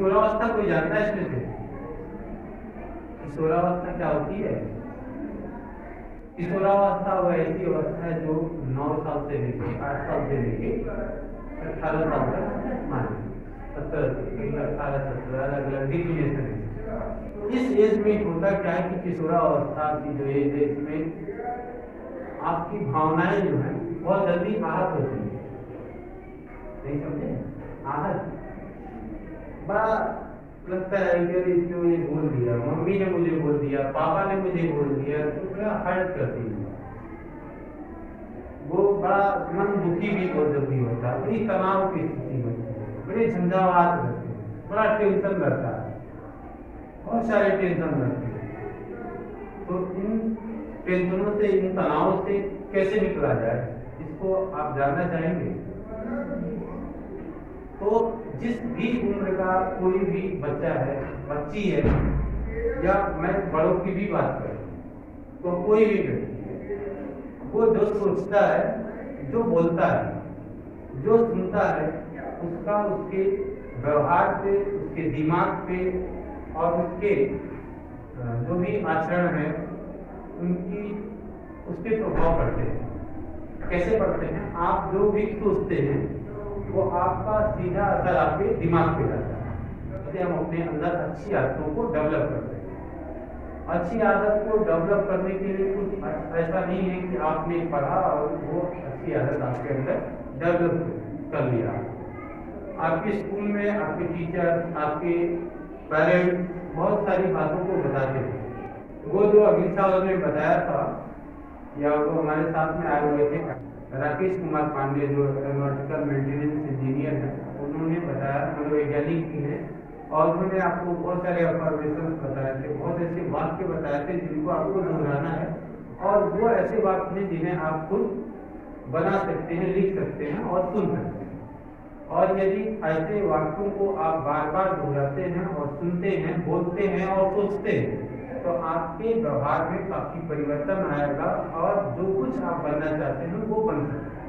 किशोरावस्था कोई जानता है इसमें से? किशोरावस्था क्या होती है? किशोरावस्था वो ऐसी अवस्था है जो 9 साल से लेके 8 साल से लेके 18 साल तक माने 18-17 अलग अलग डिफिनेशन है। इस एज में होता क्या है कि किशोरावस्था की जो एज है इसमें आपकी भावनाएं जो है बहुत जल्दी आहत होती है। नहीं समझे? आहत बड़ा लगता है कि इसने मुझे बोल दिया, मम्मी ने मुझे बोल दिया, पापा ने मुझे बोल दिया, तो बड़ा हर्ट करती है। वो बड़ा मन दुखी भी बहुत जल्दी होता है, बड़ी तनाव की स्थिति होती है, बड़े झंझावात रहते हैं, बड़ा टेंशन रहता है, बहुत सारे टेंशन रहते हैं। तो इन टेंशनों से, इन तनावों से कैसे निकला जाए, इसको आप जानना चाहेंगे? तो जिस भी उम्र का कोई भी बच्चा है, बच्ची है, या मैं बड़ों की भी बात करूं, तो कोई भी व्यक्ति वो जो सोचता है, जो बोलता है, जो सुनता है, उसका उसके व्यवहार पे, उसके दिमाग पे और उसके जो भी आचरण है उनकी उस पर प्रभाव पड़ते हैं। कैसे पड़ते हैं? आप जो भी सोचते हैं वो आपका सीधा असर आपके दिमाग पे जाता है। जैसे हम अपने अंदर अच्छी आदतों को डेवलप करते हैं। अच्छी आदत को डेवलप करने के लिए कुछ ऐसा नहीं है कि आपने पढ़ा और वो अच्छी आदत आपके अंदर डेवलप कर लिया। आपके स्कूल में आपके टीचर, आपके पेरेंट्स बहुत सारी बातों को बताते हैं। वो जो अगली साल ने बताया था, या वो हमारे साथ में आए हुए थे राकेश कुमार पांडे, जो एरोनॉटिकल मेंटेनेंस इंजीनियर है, उन्होंने बताया, मनोवैज्ञानिक भी है, और उन्होंने आपको बहुत सारे अफर्मेशन बताए थे, बहुत ऐसे वाक्य बताए थे जिनको आपको दोहराना है, और वो ऐसे वाक्य हैं जिन्हें आप खुद बना सकते हैं, लिख सकते हैं और सुन सकते हैं। और यदि ऐसे वाक्यों को आप बार बार दोहराते हैं और सुनते हैं, बोलते हैं और सोचते हैं, तो आपके व्यवहार में काफी परिवर्तन आएगा और जो कुछ आप बनना चाहते हैं वो बन सकते हैं।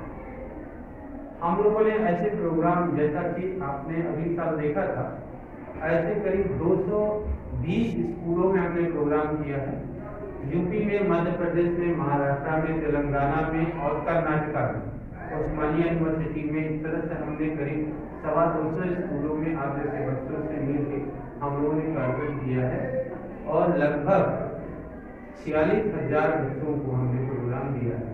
हम लोगों ने ऐसे प्रोग्राम, जैसा कि आपने अगली साल देखा था, ऐसे करीब 220 स्कूलों में हमने प्रोग्राम किया है। यूपी में, मध्य प्रदेश में, महाराष्ट्र में, तेलंगाना में और कर्नाटका में, उस्मानिया यूनिवर्सिटी में। इस तरह से हमने करीब 250 स्कूलों में आप जैसे बच्चों से मिलकर हम लोगों ने कार्यक्रम किया है, और लगभग 46,000 बच्चों को हमने प्रोग्राम दिया है।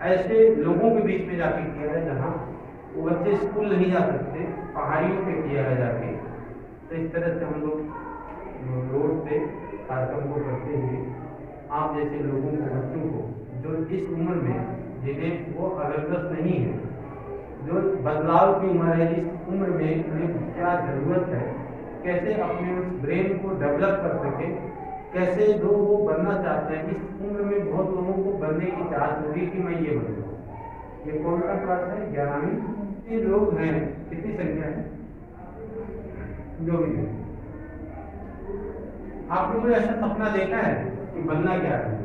ऐसे लोगों के बीच में जाके किया है जहाँ वो बच्चे स्कूल नहीं जा सकते, पहाड़ियों पे किया है जाके। तो इस तरह से हम लोग रोड पे कार्यक्रम को करते हुए आप जैसे लोगों को, बच्चों को, जो इस उम्र में, जिन्हें वो अवेयरनेस नहीं है, जो बदलाव की उम्र है, इस उम्र में उन्हें क्या जरूरत है, कैसे अपने उस ब्रेन को डेवलप कर सके, कैसे जो वो बनना चाहते हैं। इस उम्र में बहुत लोगों को बनने की चाहत होगी कि मैं ये बनूँ। ये कौन सा क्लास है? 11वीं। ये लोग हैं, कितनी संख्या है? जो भी है। आप लोगों ने ऐसा सपना देखा है कि बनना क्या है?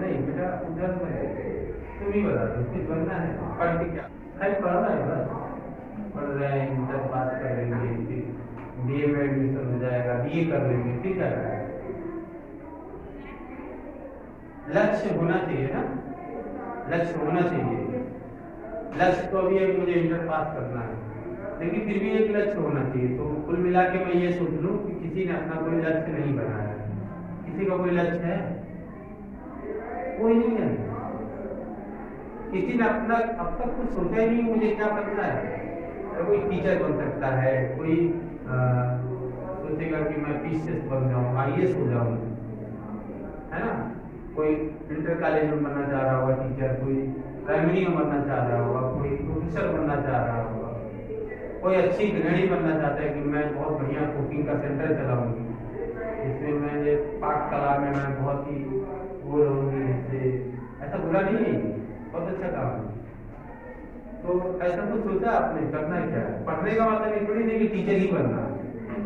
नहीं बेटा, उधर तुम ही बता दो, कुछ बनना है, पढ़ के क्या? पढ़ना है, बस पढ़ रहे हैं, इंटर पास कर लेंगे, बीए में एडमिशन हो जाएगा, बीए कर लेंगे, ठीक है। लक्ष्य होना चाहिए ना, लक्ष्य होना चाहिए। लक्ष्य तो अभी मुझे इंटर पास करना है, लेकिन फिर भी एक लक्ष्य होना चाहिए। तो कुल मिला के मैं ये सोच लूं कि किसी ने अपना कोई लक्ष्य नहीं बनाया। किसी का कोई लक्ष्य है? कोई नहीं है। किसी ने अपना अब तक कुछ सोचा ही नहीं मुझे क्या बनना है। कोई टीचर बन सकता है, कोई सोचेगा कि मैं पीसीएस बन जाऊँ, आईएएस हो जाऊँ, है ना। कोई इंटर कॉलेज में बनना चाह रहा होगा टीचर, कोई प्राइमरी में बनना चाह रहा होगा, कोई प्रोफेसर बनना चाह रहा होगा, कोई अच्छी गृहिणी बनना चाहता है कि मैं बहुत बढ़िया कुकिंग का सेंटर चलाऊंगी, इसमें मैं ये पाककला में मैं बहुत ही वो रहूँगी। इससे ऐसा बुरा नहीं है, बहुत अच्छा काम है। तो ऐसा कुछ सोचा आपने करना क्या है? पढ़ने का मतलब ये थोड़ी नहीं कि टीचर ही बनना,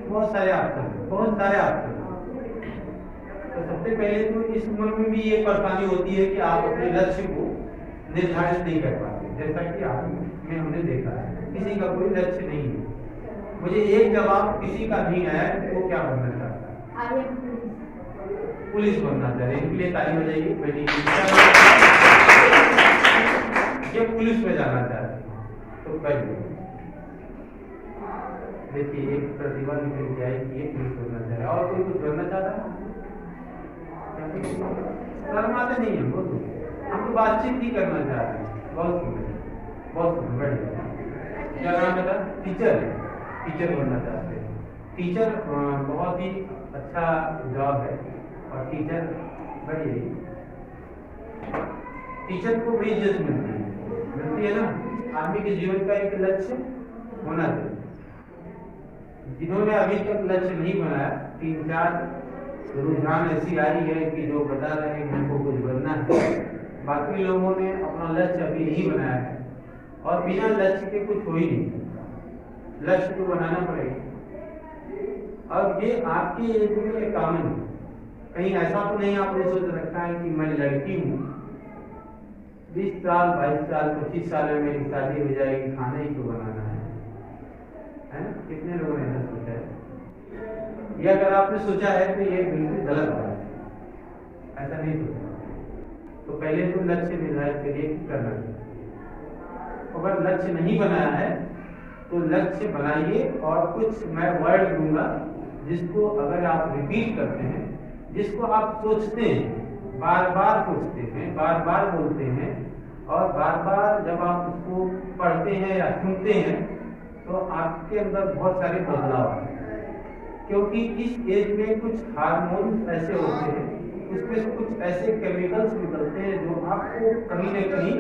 बहुत सारे ऑप्शन, बहुत सारे ऑप्शन। तो सबसे पहले तो इस उम्र में भी ये परेशानी होती है कि आप अपने लक्ष्य को निर्धारित नहीं कर पाते, जैसा कि आज में हमने देखा है। किसी का कोई लक्ष्य नहीं है। मुझे एक जवाब किसी का नहीं है, वो क्या बनना चाहता है? पुलिस बनना चाहता है। इनके लिए ताली बजाइए बेटी। ये पुलिस में जाना चाहते हैं तो करिए। देखिए एक प्रतिभा निकल के आई कि ये पुलिस बनना चाह रहा है, और कोई कुछ बनना चाहता है? शर्माते नहीं है, बहुत हम तो बातचीत ही करना चाहते हैं। बहुत सुंदर, बहुत सुंदर, बढ़िया। क्या नाम है? टीचर। टीचर बनना चाहते हैं। टीचर बहुत ही अच्छा जॉब है, और टीचर बढ़िया। टीचर को बड़ी इज्जत मिलती है ना। आदमी के जीवन का एक लक्ष्य होना चाहिए। जिन्होंने अभी तक लक्ष्य नहीं बनाया, 3-4 रुझान ऐसी आई है कि जो बता रहे हैं हमको कुछ बनना है, बाकी लोगों ने अपना लक्ष्य अभी नहीं बनाया है, और बिना लक्ष्य के कुछ हो ही नहीं। लक्ष्य को बनाना पड़ेगा। अब ये आपकी एज में कॉमन है, कहीं ऐसा तो नहीं आपने सोच रखा है कि मैं लड़की हूँ, 20 साल 22 साल 25 साल में मेरी शादी हो जाएगी, खाना ही तो बनाना है ना? कितने लोगों ने ऐसा सोचा है? ये अगर आपने सोचा है तो ये बिल्कुल गलत बात है। ऐसा नहीं सोचा। तो पहले तो लक्ष्य निर्धारित करिए कि करना है। अगर लक्ष्य नहीं बनाया है तो लक्ष्य बनाइए, और कुछ मैं वर्ड दूंगा जिसको अगर आप रिपीट करते हैं, जिसको आप सोचते हैं, बार बार सोचते हैं, बार बार बोलते हैं, और बार बार जब आप उसको पढ़ते हैं या सुनते हैं तो आपके अंदर बहुत सारे बदलाव आते हैं। क्योंकि इस एज में कुछ हार्मोन ऐसे होते हैं, उसमें से कुछ ऐसे केमिकल्स निकलते हैं जो आपको कहीं न कहीं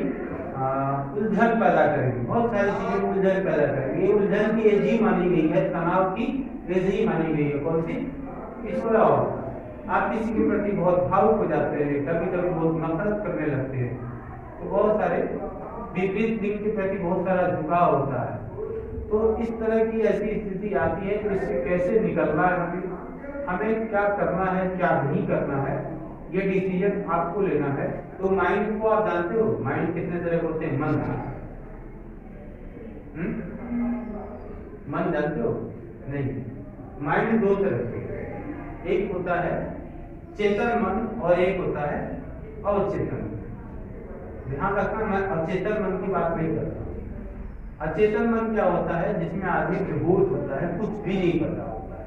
उलझन पैदा करेंगे। बहुत सारी चीजें में उलझन पैदा करेंगे। ये उलझन की एज ही मानी गई है, तनाव की एज ही मानी गई है। कौन सी? किशोर अवस्था। आप किसी के प्रति बहुत भावुक हो जाते हैं, कभी कभी बहुत नफरत करने लगते हैं, तो बहुत सारे विपरीत लिंग के प्रति बहुत सारा झुकाव होता है। तो इस तरह की ऐसी स्थिति आती है, तो इससे कैसे निकलना है, हमें क्या करना है, क्या नहीं करना है, ये डिसीजन आपको लेना है। तो माइंड को आप जानते हो, माइंड कितने तरह के होते हैं? मन जानते हो? नहीं। माइंड 2 तरह के, एक होता है चेतन मन और एक होता है अवचेतन मन। ध्यान रखना, मैं अचेतन मन की बात नहीं कर रहा। अचेतन मन क्या होता है? जिसमें आदमी बेहोश होता है, कुछ भी नहीं पता होता है।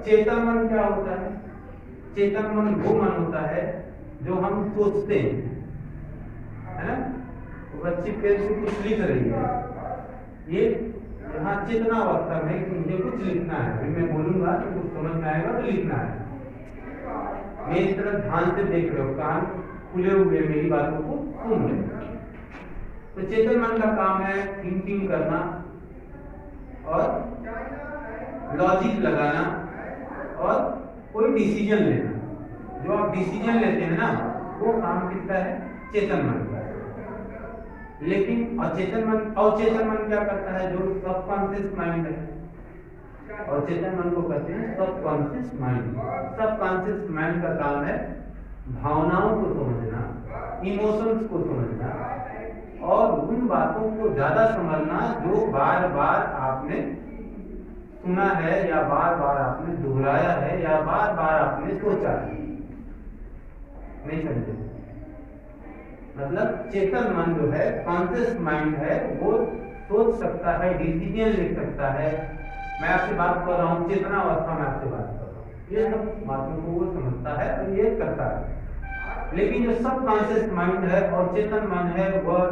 चेतन मन क्या होता है? चेतन मन वो मन होता है जो हम सोचते हैं, है ना? तो बच्ची पेड़ से कुछ लिख रही है, ये यहाँ चेतना अवस्था में कि मुझे कुछ लिखना है, फिर मैं बोलूंगा तो कुछ समझ में आएगा तो लिखना है। मेरी तरफ ध्यान से देख रहे हो, कान खुले हुए मेरी बातों को सुन रहे हो। तो चेतन मन का काम है थिंकिंग करना और लॉजिक लगाना और कोई डिसीजन लेना। जो आप डिसीजन लेते हैं ना, वो काम किसका है? चेतन मन का। लेकिन अवचेतन मन क्या करता है? जो सबकॉन्शियस माइंड है, अवचेतन मन को कहते हैं सबकॉन्शियस माइंड। सबकॉन्शियस माइंड का काम है भावनाओं को समझना, इमोशंस को समझना, और उन बातों को ज्यादा समझना जो बार बार आपने सुना है, या बार बार आपने दोहराया है, या बार बार आपने सोचा है। नहीं समझे? मतलब चेतन मन जो है, कॉन्शियस माइंड है, वो सोच सकता है, डिसीजन ले सकता है। मैं आपसे बात कर रहा हूँ, चेतना अवस्था में आपसे बात कर रहा हूँ, ये सब बातों को वो समझता है और ये करता है। लेकिन जो सब कॉन्शियस माइंड है और चेतन मन है, वह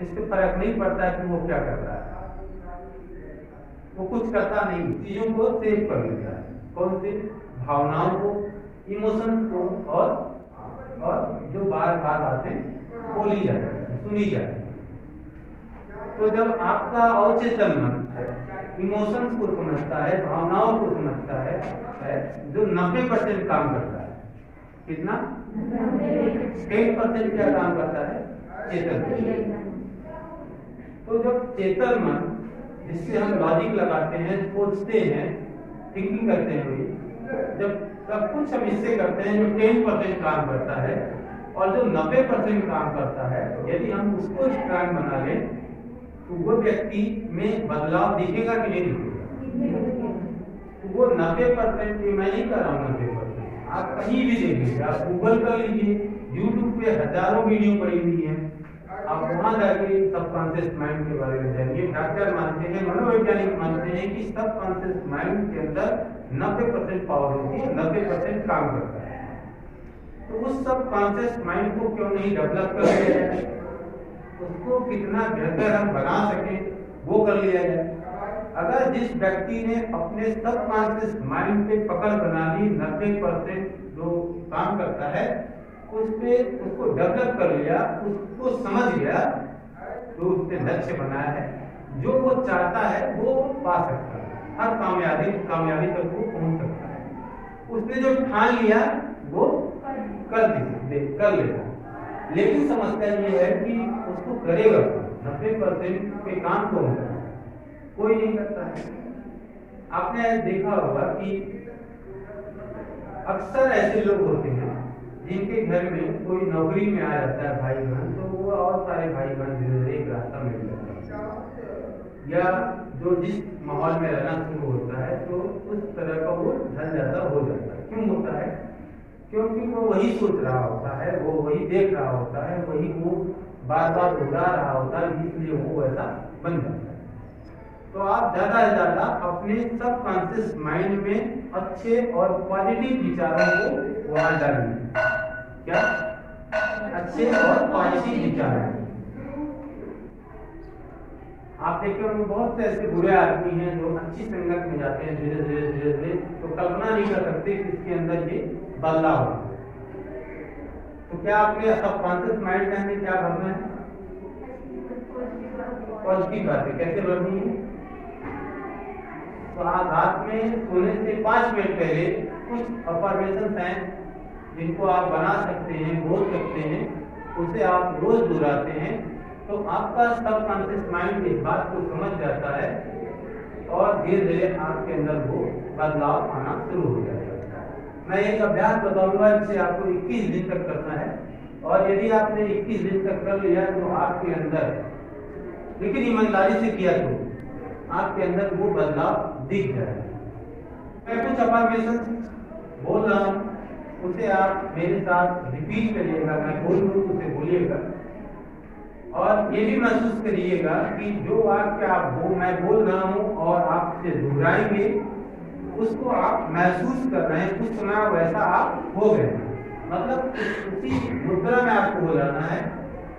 इससे फर्क नहीं पड़ता है कि वो क्या करता है, वो कुछ करता नहीं, चीजों को सेव कर लेता है। कौन सी? भावनाओं को, इमोशंस को, और जो बार बार बातें बोली जाए, सुनी जाए। तो जब आपका अवचेतन मन इमोशंस को समझता है, भावनाओं को समझता है, जो 90% काम करता है। कितना? 10% क्या काम करता है? चेतन। तो जब चेतन मन, जिससे हम लॉजिक लगाते हैं, सोचते हैं, थिंकिंग करते हैं, जब सब कुछ हम इससे करते हैं, जो 10% काम करता है, और जो 90% काम करता है, यदि हम उसको स्ट्रांग बना लें तो वो व्यक्ति में बदलाव दिखेगा कि नहीं दिखेगा? तो वो 90% मैं नहीं कर रहा हूँ, 90%। आप कहीं भी देखिए, आप गूगल कर लीजिए, यूट्यूब पे हजारों वीडियो पड़ी हुई है, आप वहां जाके सबकॉन्शियस माइंड के बारे में जानिए। डॉक्टर मानते हैं, मनोवैज्ञानिक मानते हैं कि सबकॉन्शियस माइंड के अंदर 90% पावर होती है, 90% काम करता है। तो उस सबकॉन्शियस माइंड को क्यों नहीं डेवलप कर लिया जाए, उसको कितना बेहतर हम बना सके वो कर लिया जाए। अगर जिस व्यक्ति ने अपने सबकॉन्शियस माइंड पे पकड़ बना ली, 90% जो काम करता है उस पे उसको डेवलप कर लिया, उसको समझ लिया, जो उसने लक्ष्य बनाया है, जो वो चाहता है वो पा सकता है, हर कामयाबी तक वो पहुंच सकता है। उसने जो ठान लिया वो कर लेगा। लेकिन समस्या ये है कि उसको करेगा 90% पे काम कौन करता है? कोई नहीं करता है। आपने देखा होगा कि अक्सर ऐसे लोग होते हैं जिनके घर में कोई नौकरी में आ जाता है भाई बहन, तो वो और सारे भाई बहन धीरे धीरे एक रास्ता मिल जाता है, या जो जिस माहौल में रहना शुरू होता है तो उस तरह का वो ढल जाता हो जाता है। क्यों होता है? क्योंकि वो वही सोच रहा होता है, वो वही देख रहा होता है, वही वो बार बार दोहरा रहा होता है, इसलिए वो ऐसा बन जाता है। तो आप ज्यादा से ज्यादा अपने सबकॉन्शियस माइंड में अच्छे और पॉजिटिव विचारों को वहां डालिए। क्या? अच्छे और पॉजिटिव विचार। आप देखते होंगे बहुत से ऐसे बुरे आदमी हैं जो अच्छी संगत में जाते हैं, धीरे धीरे धीरे धीरे तो कल्पना नहीं कर सकते कि इसके अंदर ये बदलाव हो। तो क्या आपके सबकॉन्शियस माइंड में हमें क्या भरना है? पॉजिटिव बातें। कैसे भरनी है? तो आज रात में सोने से 5 मिनट पहले कुछ अफर्मेशंस हैं जिनको आप बना सकते हैं, बोल सकते हैं, उसे आप रोज दोहराते हैं तो आपका सबकॉन्शियस माइंड इस बात को समझ जाता है और धीरे धीरे आपके अंदर वो बदलाव आना शुरू हो जाता है। मैं एक अभ्यास बताऊंगा जिसे आपको 21 दिन तक करना है, और यदि आपने 21 दिन तक कर लिया तो आपके अंदर, लेकिन ईमानदारी से किया तो आपके अंदर वो बदलाव दिख जाएगा। मैं कुछ अफर्मेशन बोल रहा हूँ, उसे आप मेरे साथ रिपीट करिएगा। मैं बोल दूँ उसे बोलिएगा, और ये भी महसूस करिएगा कि जो वाक्य मैं बोल रहा हूँ और आप उसे दोहराएंगे, उसको आप महसूस कर रहे हैं, कुछ समय वैसा आप हो गए, मतलब उसी मुद्रा में आपको बोलाना है।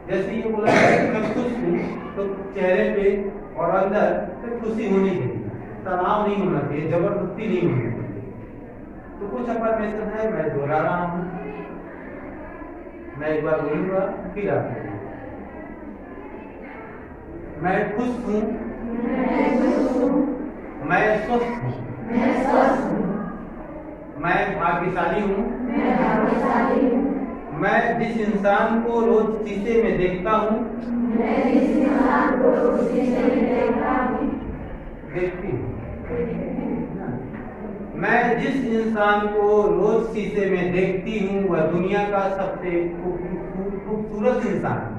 जैसे ये बोला है मैं खुश हूँ, तो चेहरे पे और अंदर से खुशी होनी चाहिए, तनाव नहीं होना चाहिए, जबरदस्ती नहीं होनी चाहिए। तो कुछ अफर्मेशन है, मैं दोहरा रहा हूँ, मैं एक बार बोलूंगा फिर आप मैं खुश हूँ, मैं स्वस्थ हूँ, मैं भाग्यशाली हूँ, मैं जिस इंसान को रोज शीशे में देखता हूँ, देखती हूँ, मैं जिस इंसान को रोज शीशे में देखती हूँ वह दुनिया का सबसे खूबसूरत इंसान है।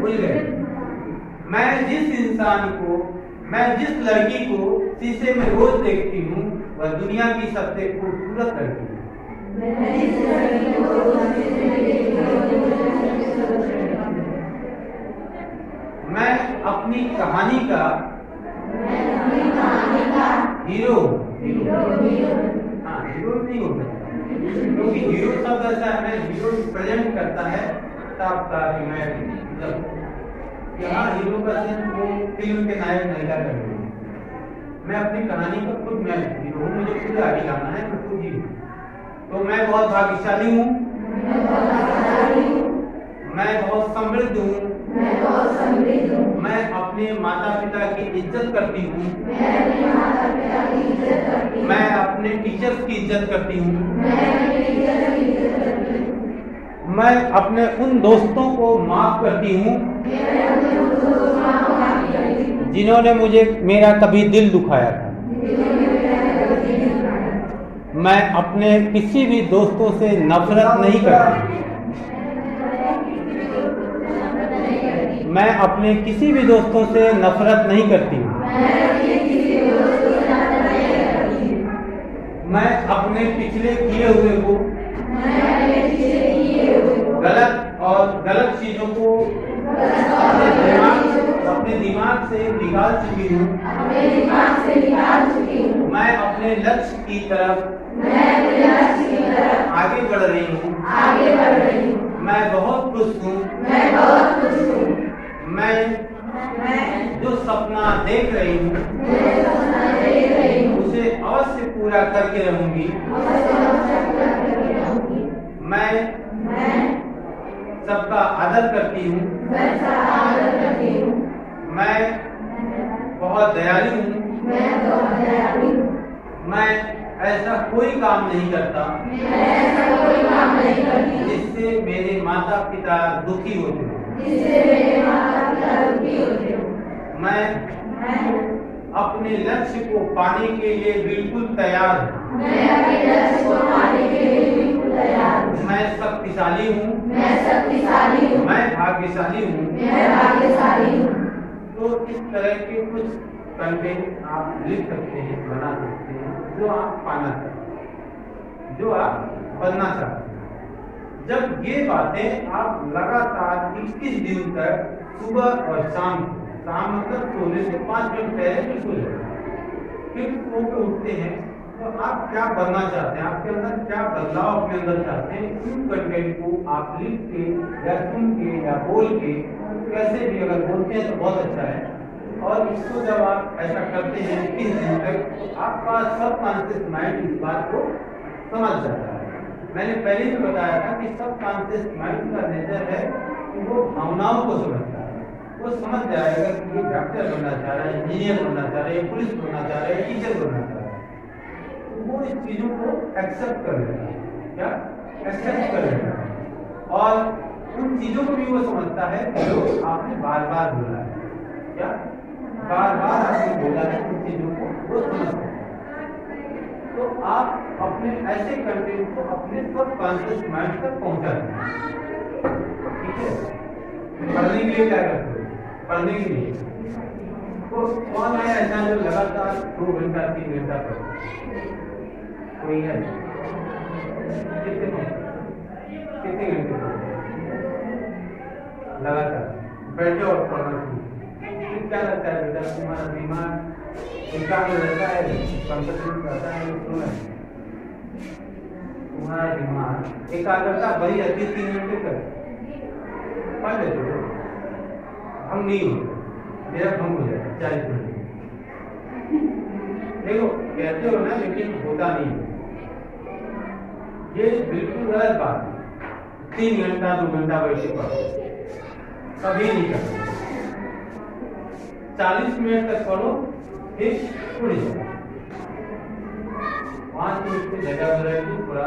भूल गए? मैं जिस लड़की को शीशे में रोज देखती हूँ वह दुनिया की सबसे खूबसूरत लड़की है। मैं अपनी कहानी का हीरो हूँ। हाँ, हीरो नहीं हो सकता, क्योंकि हीरो शब्द ऐसा है, हीरो प्रेजेंट करता है कि मैं मतलब यहाँ हीरो का सिर्फ वो फिल्म के नायक नायिका कर रही हूँ। मैं अपनी कहानी का खुद मैं हीरो हूँ, मुझे खुद आगे जाना है, मैं खुद ही हूँ। तो मैं बहुत भाग्यशाली हूँ, मैं बहुत समृद्ध हूँ, मैं अपने माता पिता की इज्जत करती हूँ, मैं अपने टीचर्स की इज्जत करती हूँ, मैं अपने उन दोस्तों को माफ करती हूँ जिन्होंने मुझे मेरा कभी दिल दुखाया था। मैं अपने किसी भी दोस्तों से नफरत नहीं करती। मैं अपने किसी भी दोस्तों से नफरत नहीं करती हूँ। मैं अपने पिछले किए हुए को गलत और गलत चीजों को अपने दिमाग से निकाल चुकी हूँ। मैं अपने लक्ष्य की तरफ आगे बढ़ रही हूँ। मैं बहुत खुश हूँ। मैं जो सपना देख रही हूँ उसे अवश्य पूरा करके रहूंगी। मैं सबका आदर करती हूँ। मैं बहुत दयालु हूँ। मैं ऐसा कोई काम नहीं करता जिससे मेरे माता पिता दुखी होते हो। मैं अपने लक्ष्य को पाने के लिए बिल्कुल तैयार हूँ। मैं शक्तिशाली हूँ। मैं भाग्यशाली हूँ। तो इस तरह के कुछ कंटेंट आप लिख सकते हैं, बना सकते हैं, जो आप पाना चाहते हैं, जो आप बनना चाहते हैं। जब ये बातें आप लगातार 21 दिन तक सुबह और शाम मतलब सोने से 5 मिनट पहले फिर सो जाए, फिर सो के उठते हैं, तो आप क्या बनना चाहते हैं, आपके अंदर क्या बदलाव अपने अंदर चाहते हैं, उन कंटेंट को आप लिख के या सुन के या बोल के, कैसे भी अगर बोलते हैं तो बहुत अच्छा है। और इसको जब आप ऐसा करते हैं 21 दिन तक, तो आपका सबकॉन्शियस माइंड इस बात को समझ जाता है। मैंने पहले भी बताया था कि सबकॉन्शियस माइंड का नेचर है कि वो भावनाओं को समझता है। वो समझ जाएगा कि ये डॉक्टर बनना चाह रहा है, इंजीनियर बनना चाह रहा है, पुलिस बनना चाह रहा है, टीचर बनना चाह रहा है, तो वो इस चीजों को एक्सेप्ट कर लेता है। क्या एक्सेप्ट कर लेता है, और उन चीजों को भी वो समझता है जो आपने बार बार बोला है। क्या बार बार आपने बोला है, उन चीजों को वो समझता है। तो आप अपने ऐसे कंटेंट को अपने सबकॉन्शियस माइंड तक पहुंचा दें। ठीक है, पढ़ने के लिए क्या करते हो? पढ़ने के लिए तो कौन है ऐसा जो लगातार 2 घंटा 3 घंटा पढ़े? कोई है? कितने घंटे लगातार बैठे और पढ़ना शुरू? क्या लगता है बेटा, तुम्हारा दिमाग एकाग्र रहता है, कंसंट्रेट करता है? तुम्हारा दिमाग एकाग्रता बड़ी रहती है 3 घंटे तक पढ़ लेते हो? भंग नहीं होता, मेरा भंग हो जाता 40 मिनट। देखो कहते हो ना, लेकिन होता नहीं। ये बिल्कुल गलत बात है। 3 घंटा 2 घंटा वैसे पढ़ो, कभी नहीं करते। 40 मिनट तक पढ़ो, फिर उड़ जाओ। 5 मिनट की जगह बदल, थोड़ा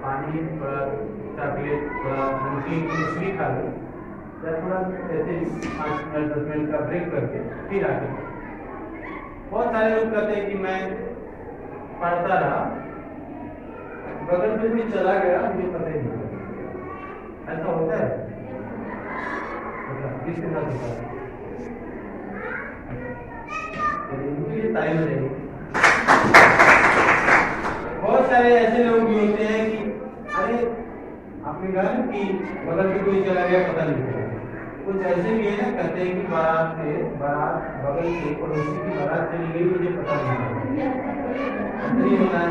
पानी, थोड़ा चॉकलेट, थोड़ा नमकीन कुछ भी खा लो, या थोड़ा ऐसे 5 मिनट 10 मिनट का ब्रेक करके फिर आगे। बहुत सारे लोग कहते हैं कि मैं पढ़ता रहा, बगल में भी चला गया, मुझे पता ही नहीं। ऐसा होता है? किसके साथ होता है? मुझे टाइम नहीं। बहुत सारे ऐसे लोग भी होते हैं कि अरे आपने कहा कि बगल में कोई चला गया, पता नहीं चला। कुछ ऐसे भी है ना, कहते हैं कि बारात बगल के पड़ोसी की बारात चली गई, मुझे पता नहीं होता है।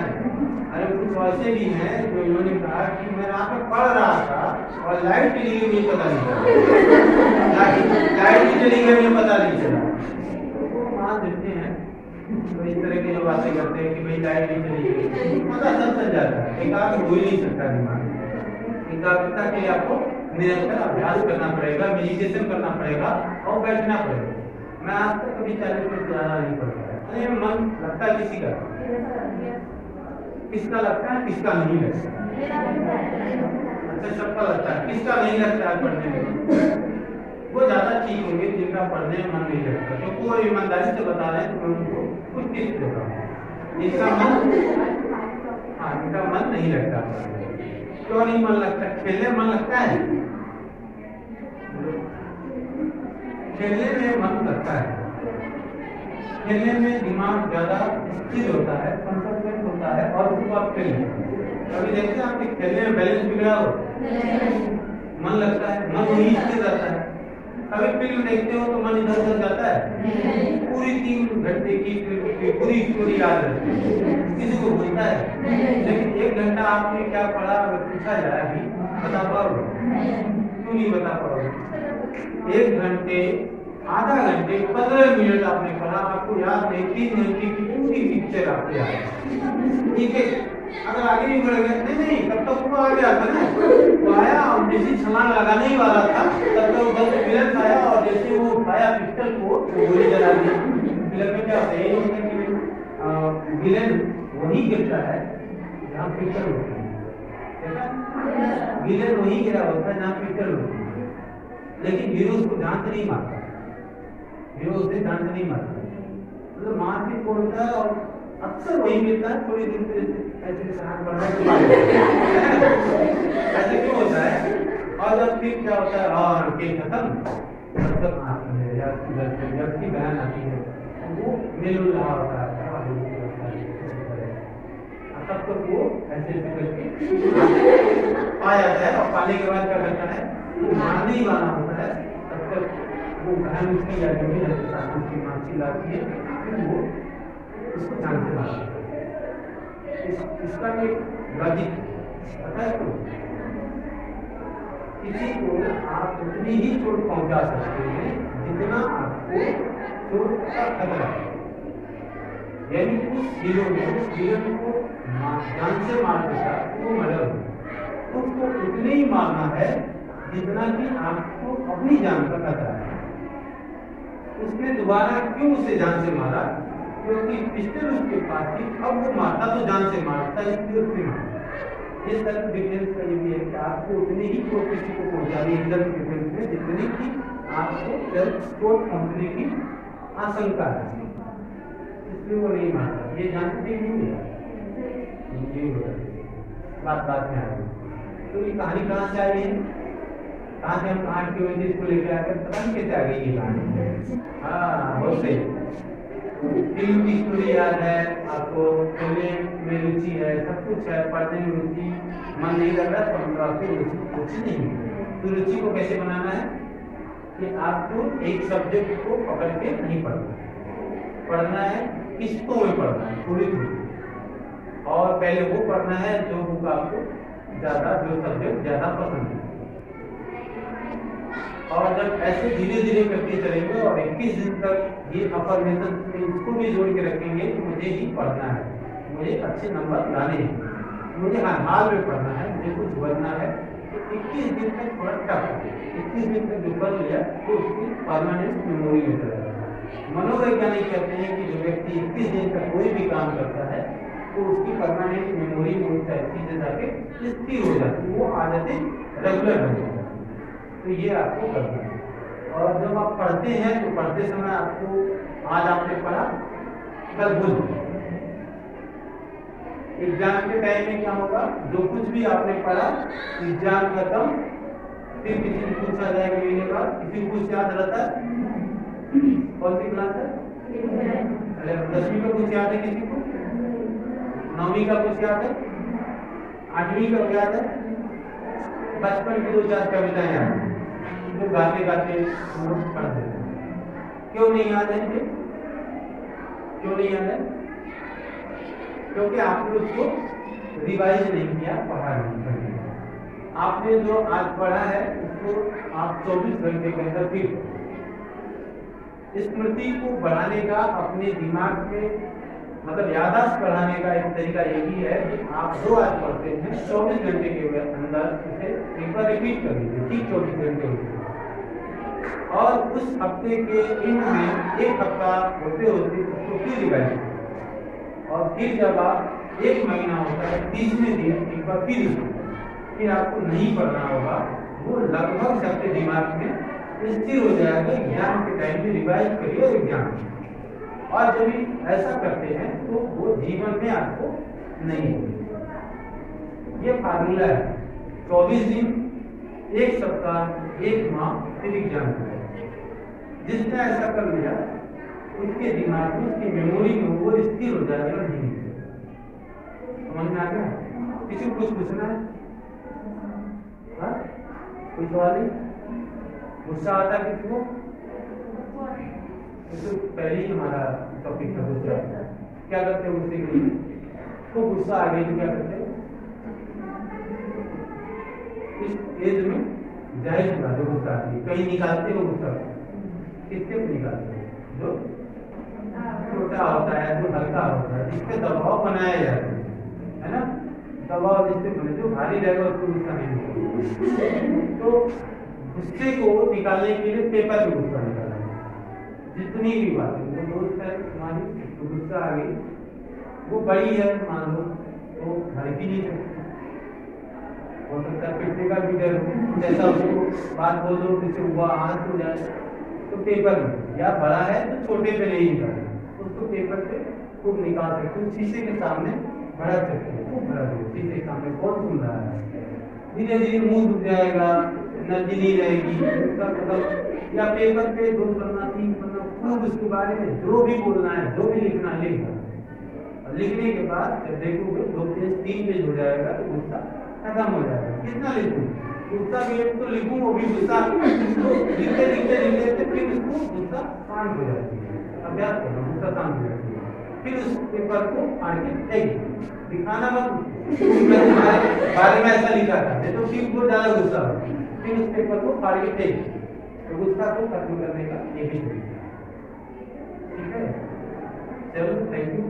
अरे कुछ ऐसे भी हैं जो इन्होंने कहा कि मैं रात में पढ़ रहा था और लाइट चली गई, मुझे पता नहीं चला। लाइट भी चली गई, मुझे पता नहीं चला। तो मान देते हैं, तो इस तरह की जो बातें करते हैं कि भाई लाइट भी चली गई, पता सब चल जाता है। एकाग्र हो ही नहीं सकता दिमाग। एकाग्रता के लिए आपको निरंतर अभ्यास करना पड़ेगा, मेडिटेशन करना पड़ेगा और बैठना पड़ेगा। मैं आज तक कभी 40 मिनट ज्यादा नहीं पढ़ता। अरे मन लगता है किसी का, किसका लगता है, किसका नहीं लगता? अच्छा, सबका लगता है, किसका नहीं लगता है पढ़ने में? वो ज्यादा ठीक होंगे जिनका पढ़ने में मन नहीं लगता, क्योंकि वो ईमानदारी से बता रहे हैं, तो मैं उनको कुछ टिप्स देता हूँ। जिनका मन नहीं लगता, क्यों नहीं मन लगता? खेलने मन लगता है? खेलने में मन लगता है, खेलने में दिमाग ज्यादा स्थिर होता है, कंसंट्रेट होता है और उसको आप खेलते हैं। कभी देखते हैं आपके खेलने में बैलेंस बिगड़ा हो, मन लगता है, मन वहीं स्थिर रहता है। कभी फिल्म देखते हो तो मन इधर उधर जाता है, पूरी 3 घंटे की फिल्म की पूरी स्टोरी याद रहती है, किसी को भूलता है। लेकिन 1 घंटा आपने क्या पढ़ा अगर पूछा जाए अभी बता पाओगे? क्यों नहीं बता पाओगे? 1 घंटे, आधा घंटे, 15 मिनट आपने पढ़ा, आपको याद नहीं, 3 घंटे की पूरी पिक्चर आपको याद है। ठीक है, अगर आगे भी बढ़ गया नहीं तब तक वो आ गया था ना, वो आया और जैसे छलांग लगाने ही वाला था तब तक उधर से विलन आया और जैसे वो उठाया पिस्टल को तो गोली चला दी। फिल्म में क्या होता है कि विलन वही गिरता है जहाँ पिस्टल होता है, विलन वही गिरा होता है जहाँ पिस्टल होती है, लेकिन हीरो उसको जान से नहीं मारता, हीरो उसे जान से नहीं मारता, मतलब मार के छोड़ता है और अक्सर वही मिलता है। थोड़ी दिन से ऐसे सहार बढ़ रहा है ऐसे क्यों होता है? और जब फिर क्या होता है और के खत्म तब तक आती है या की बहन आती है, वो मिल रहा होता है तब तक वो ऐसे करके आ जाता है और पाने के बाद क्या करता है, वो मारने ही वाला होता है, तब तक वो बहन उसकी या जो भी उसकी मासी लाती है, फिर वो उसको जान से मारता है। इसका एक लॉजिक पता है तो किसी को आप उतनी ही चोट पहुंचा सकते हैं जितना आपको चोट का खतरा है। यानी उस हीरो ने उस विलन को जान से मार देता वो मर्डर हो, उसको उतने ही मारना है जितना कि आपको अपनी जान का खतरा है। उसने दोबारा क्यों उसे जान से मारा? क्योंकि पिस्टल उसके पास थी, अब वो मारता तो जान से मारता, इसलिए उसने मारा। इस सेल्फ डिफेंस का ये भी है कि आपको उतनी ही चोट किसी को पहुंचानी है सेल्फ डिफेंस में जितनी की आपको सेल्फ चोट पहुंचने की आशंका है, इसलिए वो नहीं मारता। ये जानते नहीं है बात में आ गई। तो ये कहानी कहाँ से आई है, कहाँ से हम कहानी की वजह इसको लेकर आकर पता नहीं कैसे आ गई ये कहानी। हाँ बहुत सही, फिल्म की स्टोरी याद है आपको, खेलने में रुचि है, सब कुछ है, पढ़ने में रुचि, मन नहीं लग रहा फोटोग्राफी रुचि नहीं है। तो रुचि को कैसे बनाना है कि आपको एक सब्जेक्ट को पकड़ के नहीं पढ़ना है, किस्तों में पढ़ना है थोड़ी थोड़ी, और पहले वो पढ़ना है जो बुक आपको ज्यादा, जो सब्जेक्ट ज्यादा पसंद है। और जब ऐसे धीरे धीरे करके चलेंगे और 21 दिन तक ये अफर्मेशन इसको भी जोड़ के रखेंगे कि मुझे ही पढ़ना है, मुझे अच्छे नंबर लाने हैं, मुझे हर हाल में पढ़ना है, मुझे कुछ बनना है, तो 21 दिन तक थोड़ा टफ है। 21 दिन तक जो पढ़ लिया तो उसकी परमानेंट मेमोरी में चला जाता। मनोवैज्ञानिक कहते हैं कि जो व्यक्ति 21 दिन तक कोई भी काम करता है तो उसकी परमानेंट मेमोरी में चीजें जाके स्थिर हो जाती है, वो आदतें रेगुलर हो जाती है। तो ये आपको करना है। और जब आप पढ़ते हैं तो पढ़ते समय आपको आज आपने पढ़ा कल भूल, एग्जाम के टाइम में क्या होगा, जो कुछ भी आपने पढ़ा एग्जाम खत्म, फिर किसी से पूछा जाएगा महीने बाद, किसी को कुछ याद रहता है? कौन सी क्लास है? 10वीं का कुछ याद है किसी को? 9वीं का कुछ याद है? 8वीं का याद है? बचपन की 2-4 कविताएं याद है जो गाते गाते पढ़ देते। क्यों नहीं याद है? क्यों नहीं याद है? क्योंकि आपने उसको रिवाइज नहीं किया, पढ़ा नहीं किया। आपने जो आज पढ़ा है उसको आप 24 घंटे के अंदर फिर स्मृति को बढ़ाने का, अपने दिमाग में मतलब याददाश्त बढ़ाने का एक तरीका यही है कि आप जो आज पढ़ते हैं 24 घंटे के अंदर उसे एक बार रिपीट कर लीजिए, ठीक 24 घंटे होते, और उस हफ्ते के एंड में एक हफ्ता होते होते उसको फिर रिवाइज करें, और फिर जब आप 1 महीना होता है 30वें दिन एक बार फिर आपको नहीं पढ़ना होगा, वो लगभग सबके दिमाग में स्थिर हो जाएगा। एग्जाम के टाइम में रिवाइज करिए एग्जाम, और जब ऐसा करते हैं तो वो जीवन में आपको नहीं होगी। ये फार्मूला है, 24 दिन, 1 सप्ताह, 1 माह, फिर एग्जाम। जिसने ऐसा कर लिया उसके दिमाग में, उसकी मेमोरी में वो स्थिर हो जाएगा। नहीं समझ में आ गया? किसी को कुछ पूछना है? हाँ, कोई सवाल नहीं? गुस्सा आता है किसी को? तो पहले ही हमारा टॉपिक था गुस्सा। क्या करते हैं गुस्से के लिए? तो गुस्सा आ गई तो क्या करते हैं? इस एज में जाहिर होगा जो गुस्सा आती है, कहीं निकालते हो गुस्सा, किससे निकालते हो? जो छोटा होता है, जो हल्का होता है, जिससे दबाव बनाया जाता है ना? दबाव जिससे बने, जो भारी रहेगा उसको गुस्सा नहीं होता। तो गुस्से को निकालने के लिए पेपर में गुस्सा निकालना है। जितनी भी बात है, तो दोस्त है तुम्हारी, तो गुस्सा आ गई, वो बड़ी है मान लो, तो घर की नहीं सकती, हो सकता है पिटने का भी डर, जैसा उसको बात बोल दो जिससे हुआ हाथ हो जाए, तो पेपर में, या बड़ा है तो छोटे पे नहीं निकालना, उसको पेपर पे खूब निकाल सकते हो, शीशे के सामने भड़क सकते हो, खूब भड़क दो शीशे के सामने, कौन सुन रहा है, धीरे धीरे मुंह दुख जाएगा, एनर्जी नहीं रहेगी, या पेपर पे 2 पन्ना 3 पन्ना खूब उसके बारे में जो भी बोलना है, जो भी लिखना है लिखना, और लिखने के बाद जब देखोगे 2 पेज 3 पेज हो जाएगा तो गुस्सा खत्म हो जाएगा। कितना लिखूं? गुस्सा भी तो लिखूं, वो भी गुस्सा लिखते लिखते लिखते फिर उसको गुस्सा शांत हो जाती है। अभ्यास करो, गुस्सा शांत हो जाती है। फिर उस पेपर को फाड़ के फेंक दो, दिखाना मत। मैं तुम्हारे बारे में ऐसा लिखा था, नहीं तो फिर को ज्यादा गुस्सा हो, फिर उस पेपर को फाड़ के फेंक, तो गुस्सा को खत्म करने का यही तरीका है। ठीक है, चलो थैंक यू।